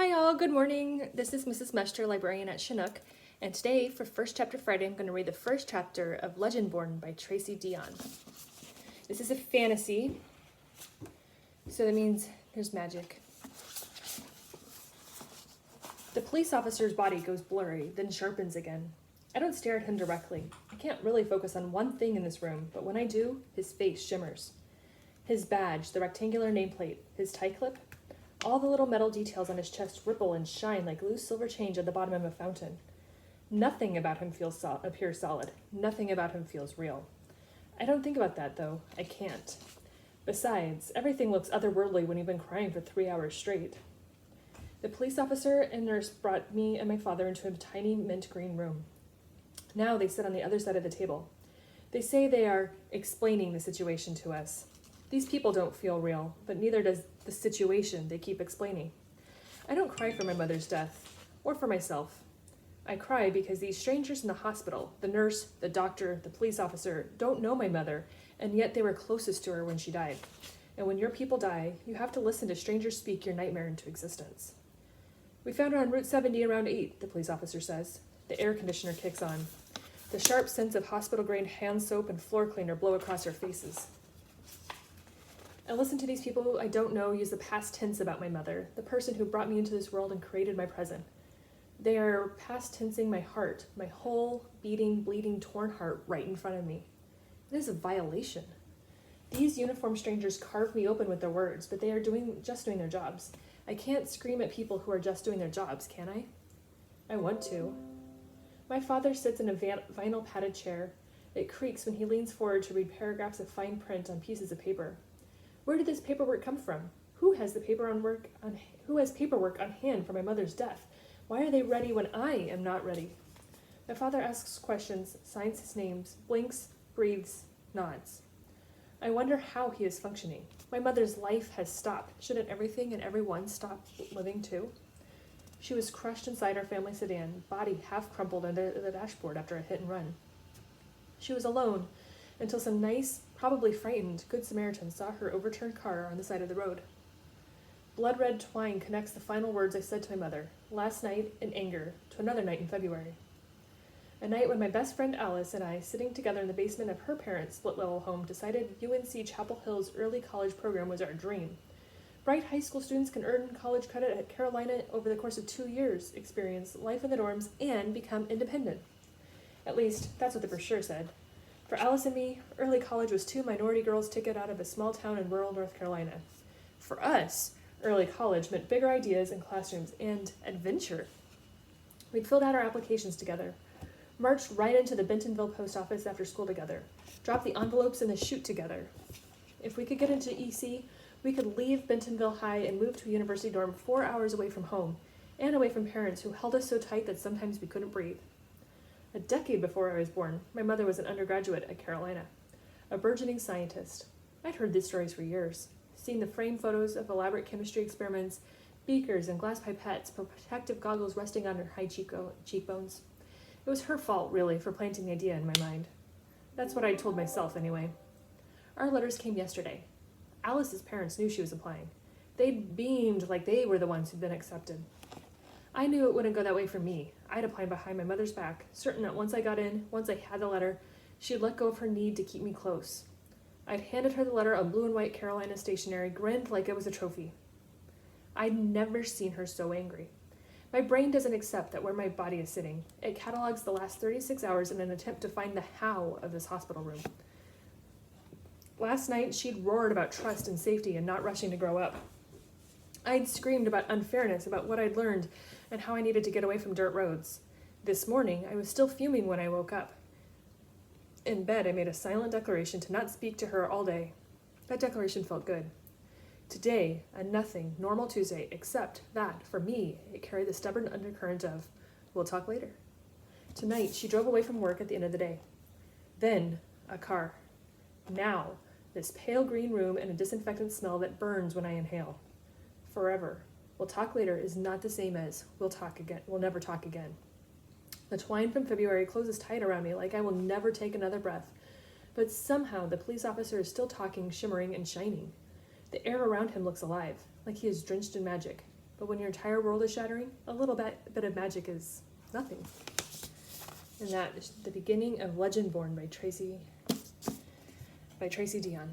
Hi all, good morning. This is Mrs. Mester, librarian at Chinook, and today for First Chapter Friday I'm going to read the first chapter of Legendborn by Tracy Deonn. This is a fantasy, so that means there's magic. The police officer's body goes blurry, then sharpens again. I don't stare at him directly. I can't really focus on one thing in this room, but when I do, his face shimmers. His badge, the rectangular nameplate, his tie clip, all the little metal details on his chest ripple and shine like loose silver change at the bottom of a fountain. Nothing about him appears solid. Nothing about him feels real. I don't think about that, though. I can't. Besides, everything looks otherworldly when you've been crying for 3 hours straight. The police officer and nurse brought me and my father into a tiny mint green room. Now they sit on the other side of the table. They say they are explaining the situation to us. These people don't feel real, but neither does the situation they keep explaining. I don't cry for my mother's death, or for myself. I cry because these strangers in the hospital, the nurse, the doctor, the police officer, don't know my mother, and yet they were closest to her when she died. And when your people die, you have to listen to strangers speak your nightmare into existence. We found her on Route 70 around 8, the police officer says. The air conditioner kicks on. The sharp scents of hospital-grade hand soap and floor cleaner blow across our faces. I listen to these people I don't know use the past tense about my mother, the person who brought me into this world and created my present. They are past tensing my heart, my whole beating, bleeding, torn heart right in front of me. It is a violation. These uniformed strangers carve me open with their words, but they are just doing their jobs. I can't scream at people who are just doing their jobs, can I? I want to. My father sits in a vinyl padded chair. It creaks when he leans forward to read paragraphs of fine print on pieces of paper. Where did this paperwork come from? Who has paperwork on hand for my mother's death? Why are they ready when I am not ready? My father asks questions, signs his names, blinks, breathes, nods. I wonder how he is functioning. My mother's life has stopped. Shouldn't everything and everyone stop living too? She was crushed inside our family sedan, body half crumpled under the dashboard after a hit and run. She was alone until some nice, probably frightened, Good Samaritan saw her overturned car on the side of the road. Blood-red twine connects the final words I said to my mother, last night in anger, to another night in February. A night when my best friend Alice and I, sitting together in the basement of her parents' split-level home, decided UNC Chapel Hill's early college program was our dream. Bright high school students can earn college credit at Carolina over the course of 2 years, experience life in the dorms, and become independent. At least, that's what the brochure said. For Alice and me, early college was 2 minority girls' ticket out of a small town in rural North Carolina. For us, early college meant bigger ideas in classrooms and adventure. We'd filled out our applications together, marched right into the Bentonville post office after school together, dropped the envelopes in the chute together. If we could get into EC, we could leave Bentonville High and move to a university dorm 4 hours away from home, and away from parents who held us so tight that sometimes we couldn't breathe. A decade before I was born, my mother was an undergraduate at Carolina, a burgeoning scientist. I'd heard these stories for years, seen the frame photos of elaborate chemistry experiments, beakers and glass pipettes, protective goggles resting on her high cheekbones. It was her fault, really, for planting the idea in my mind. That's what I told myself, anyway. Our letters came yesterday. Alice's parents knew she was applying. They'd beamed like they were the ones who'd been accepted. I knew it wouldn't go that way for me. I'd applied behind my mother's back, certain that once I got in, once I had the letter, she'd let go of her need to keep me close. I'd handed her the letter on blue and white Carolina stationery, grinned like it was a trophy. I'd never seen her so angry. My brain doesn't accept that where my body is sitting. It catalogs the last 36 hours in an attempt to find the how of this hospital room. Last night, she'd roared about trust and safety and not rushing to grow up. I'd screamed about unfairness, about what I'd learned, and how I needed to get away from dirt roads. This morning, I was still fuming when I woke up. In bed, I made a silent declaration to not speak to her all day. That declaration felt good. Today, a nothing, normal Tuesday, except that, for me, it carried the stubborn undercurrent of, we'll talk later. Tonight, she drove away from work at the end of the day. Then, a car. Now, this pale green room and a disinfectant smell that burns when I inhale. Forever. We'll talk later is not the same as we'll never talk again. The twine from February closes tight around me like I will never take another breath. But somehow the police officer is still talking, shimmering, and shining. The air around him looks alive, like he is drenched in magic. But when your entire world is shattering, a little bit of magic is nothing. And that is the beginning of Legendborn by Tracy Deonn.